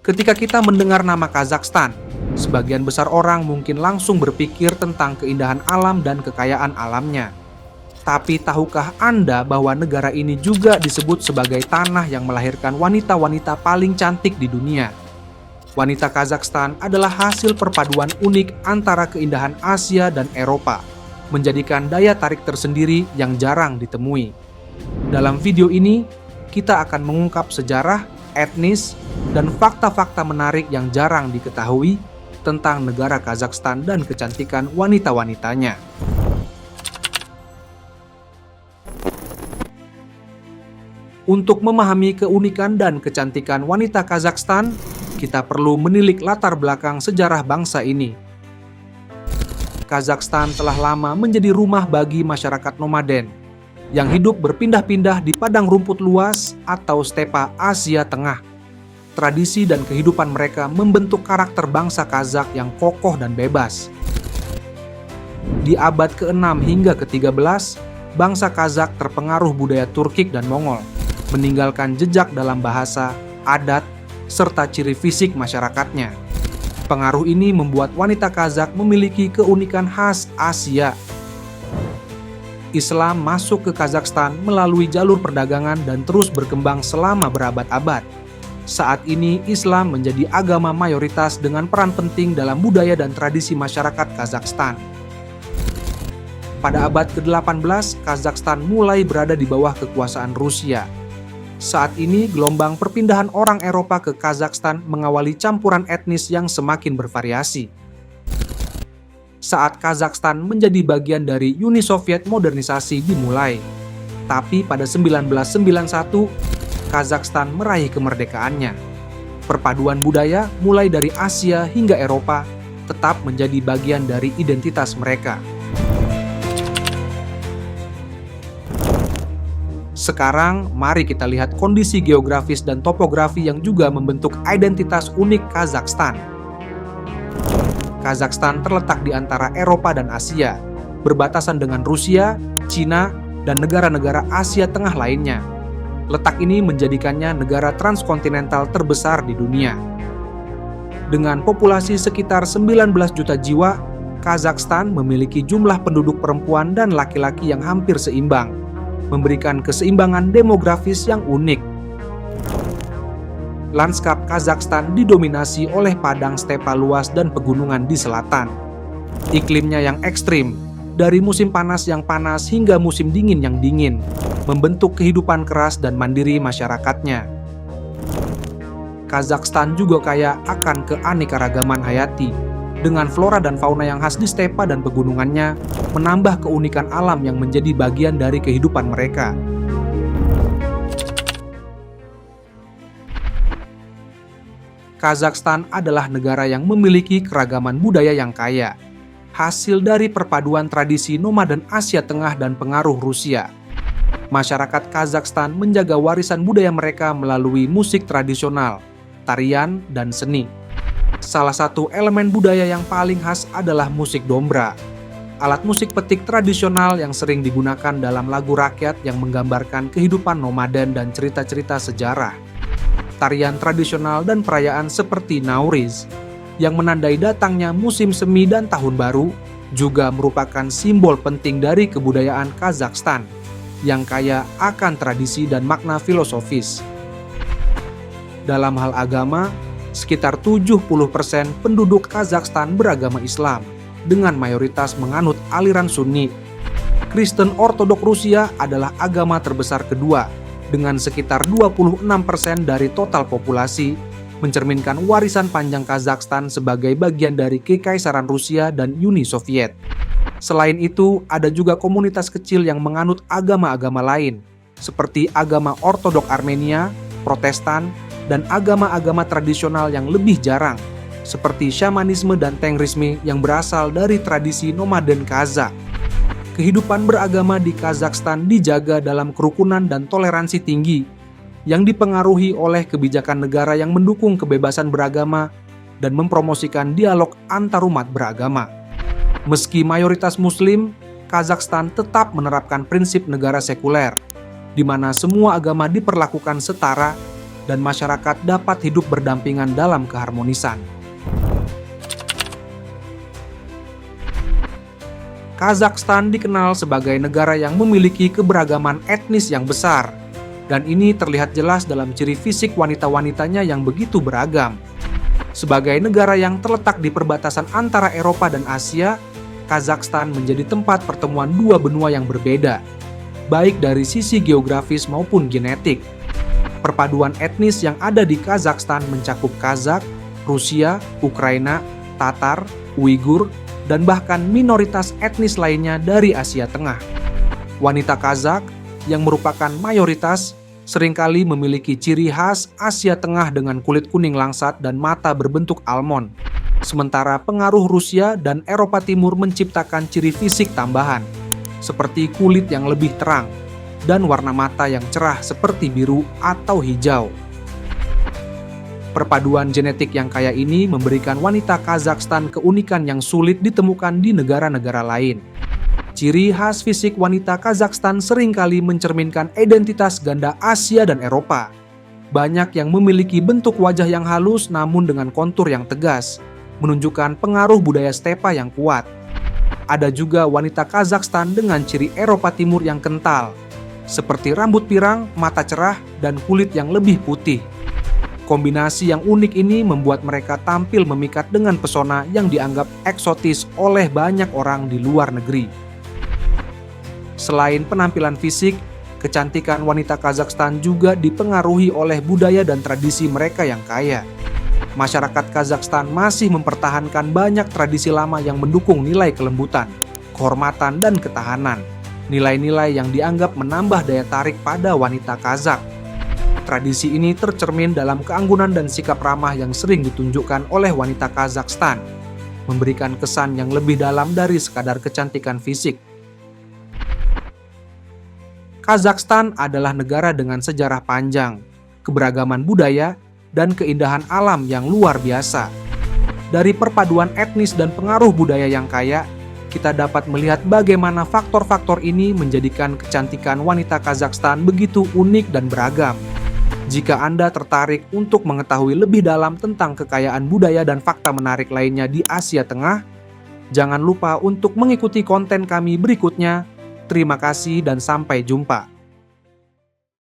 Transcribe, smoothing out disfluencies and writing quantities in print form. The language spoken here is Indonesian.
Ketika kita mendengar nama Kazakhstan, sebagian besar orang mungkin langsung berpikir tentang keindahan alam dan kekayaan alamnya. Tapi tahukah Anda bahwa negara ini juga disebut sebagai tanah yang melahirkan wanita-wanita paling cantik di dunia? Wanita Kazakhstan adalah hasil perpaduan unik antara keindahan Asia dan Eropa, menjadikan daya tarik tersendiri yang jarang ditemui. Dalam video ini, kita akan mengungkap sejarah, etnis, dan fakta-fakta menarik yang jarang diketahui tentang negara Kazakhstan dan kecantikan wanita-wanitanya. Untuk memahami keunikan dan kecantikan wanita Kazakhstan, kita perlu menilik latar belakang sejarah bangsa ini. Kazakhstan telah lama menjadi rumah bagi masyarakat nomaden yang hidup berpindah-pindah di padang rumput luas atau stepa Asia Tengah. Tradisi dan kehidupan mereka membentuk karakter bangsa Kazakh yang kokoh dan bebas. Di abad ke-6 hingga ke-13, bangsa Kazakh terpengaruh budaya Turkik dan Mongol, meninggalkan jejak dalam bahasa, adat, serta ciri fisik masyarakatnya. Pengaruh ini membuat wanita Kazakh memiliki keunikan khas Asia. Islam masuk ke Kazakhstan melalui jalur perdagangan dan terus berkembang selama berabad-abad. Saat ini Islam menjadi agama mayoritas dengan peran penting dalam budaya dan tradisi masyarakat Kazakhstan. Pada abad ke-18, Kazakhstan mulai berada di bawah kekuasaan Rusia. Saat ini, gelombang perpindahan orang Eropa ke Kazakhstan mengawali campuran etnis yang semakin bervariasi. Saat Kazakhstan menjadi bagian dari Uni Soviet, modernisasi dimulai. Tapi pada 1991, Kazakhstan meraih kemerdekaannya. Perpaduan budaya mulai dari Asia hingga Eropa tetap menjadi bagian dari identitas mereka. Sekarang, mari kita lihat kondisi geografis dan topografi yang juga membentuk identitas unik Kazakhstan. Kazakhstan terletak di antara Eropa dan Asia, berbatasan dengan Rusia, Cina, dan negara-negara Asia Tengah lainnya. Letak ini menjadikannya negara transkontinental terbesar di dunia. Dengan populasi sekitar 19 juta jiwa, Kazakhstan memiliki jumlah penduduk perempuan dan laki-laki yang hampir seimbang, memberikan keseimbangan demografis yang unik. Lanskap Kazakhstan didominasi oleh padang stepa luas dan pegunungan di selatan. Iklimnya yang ekstrim, dari musim panas yang panas hingga musim dingin yang dingin, membentuk kehidupan keras dan mandiri masyarakatnya. Kazakhstan juga kaya akan keanekaragaman hayati, dengan flora dan fauna yang khas di stepa dan pegunungannya, menambah keunikan alam yang menjadi bagian dari kehidupan mereka. Kazakhstan adalah negara yang memiliki keragaman budaya yang kaya, hasil dari perpaduan tradisi nomaden Asia Tengah dan pengaruh Rusia. Masyarakat Kazakhstan menjaga warisan budaya mereka melalui musik tradisional, tarian, dan seni. Salah satu elemen budaya yang paling khas adalah musik dombra, alat musik petik tradisional yang sering digunakan dalam lagu rakyat yang menggambarkan kehidupan nomaden dan cerita-cerita sejarah. Tarian tradisional dan perayaan seperti Nowruz, yang menandai datangnya musim semi dan tahun baru, juga merupakan simbol penting dari kebudayaan Kazakhstan, yang kaya akan tradisi dan makna filosofis. Dalam hal agama, sekitar 70% penduduk Kazakhstan beragama Islam, dengan mayoritas menganut aliran Sunni. Kristen Ortodok Rusia adalah agama terbesar kedua, dengan sekitar 26% dari total populasi, mencerminkan warisan panjang Kazakhstan sebagai bagian dari Kekaisaran Rusia dan Uni Soviet. Selain itu, ada juga komunitas kecil yang menganut agama-agama lain, seperti agama Ortodok Armenia, Protestan, dan agama-agama tradisional yang lebih jarang, seperti syamanisme dan tengrisme yang berasal dari tradisi nomaden Kazakh. Kehidupan beragama di Kazakhstan dijaga dalam kerukunan dan toleransi tinggi, yang dipengaruhi oleh kebijakan negara yang mendukung kebebasan beragama dan mempromosikan dialog antarumat beragama. Meski mayoritas Muslim, Kazakhstan tetap menerapkan prinsip negara sekuler, di mana semua agama diperlakukan setara dan masyarakat dapat hidup berdampingan dalam keharmonisan. Kazakhstan dikenal sebagai negara yang memiliki keberagaman etnis yang besar, dan ini terlihat jelas dalam ciri fisik wanita-wanitanya yang begitu beragam. Sebagai negara yang terletak di perbatasan antara Eropa dan Asia, Kazakhstan menjadi tempat pertemuan dua benua yang berbeda, baik dari sisi geografis maupun genetik. Perpaduan etnis yang ada di Kazakhstan mencakup Kazakh, Rusia, Ukraina, Tatar, Uighur, dan bahkan minoritas etnis lainnya dari Asia Tengah. Wanita Kazakh, yang merupakan mayoritas, seringkali memiliki ciri khas Asia Tengah dengan kulit kuning langsat dan mata berbentuk almond. Sementara pengaruh Rusia dan Eropa Timur menciptakan ciri fisik tambahan, seperti kulit yang lebih terang, dan warna mata yang cerah seperti biru atau hijau. Perpaduan genetik yang kaya ini memberikan wanita Kazakhstan keunikan yang sulit ditemukan di negara-negara lain. Ciri khas fisik wanita Kazakhstan seringkali mencerminkan identitas ganda Asia dan Eropa. Banyak yang memiliki bentuk wajah yang halus namun dengan kontur yang tegas, menunjukkan pengaruh budaya stepa yang kuat. Ada juga wanita Kazakhstan dengan ciri Eropa Timur yang kental, seperti rambut pirang, mata cerah, dan kulit yang lebih putih. Kombinasi yang unik ini membuat mereka tampil memikat dengan pesona yang dianggap eksotis oleh banyak orang di luar negeri. Selain penampilan fisik, kecantikan wanita Kazakhstan juga dipengaruhi oleh budaya dan tradisi mereka yang kaya. Masyarakat Kazakhstan masih mempertahankan banyak tradisi lama yang mendukung nilai kelembutan, kehormatan, dan ketahanan. Nilai-nilai yang dianggap menambah daya tarik pada wanita Kazakh. Tradisi ini tercermin dalam keanggunan dan sikap ramah yang sering ditunjukkan oleh wanita Kazakhstan, memberikan kesan yang lebih dalam dari sekadar kecantikan fisik. Kazakhstan adalah negara dengan sejarah panjang, keberagaman budaya, dan keindahan alam yang luar biasa. Dari perpaduan etnis dan pengaruh budaya yang kaya, kita dapat melihat bagaimana faktor-faktor ini menjadikan kecantikan wanita Kazakhstan begitu unik dan beragam. Jika Anda tertarik untuk mengetahui lebih dalam tentang kekayaan budaya dan fakta menarik lainnya di Asia Tengah, jangan lupa untuk mengikuti konten kami berikutnya. Terima kasih dan sampai jumpa.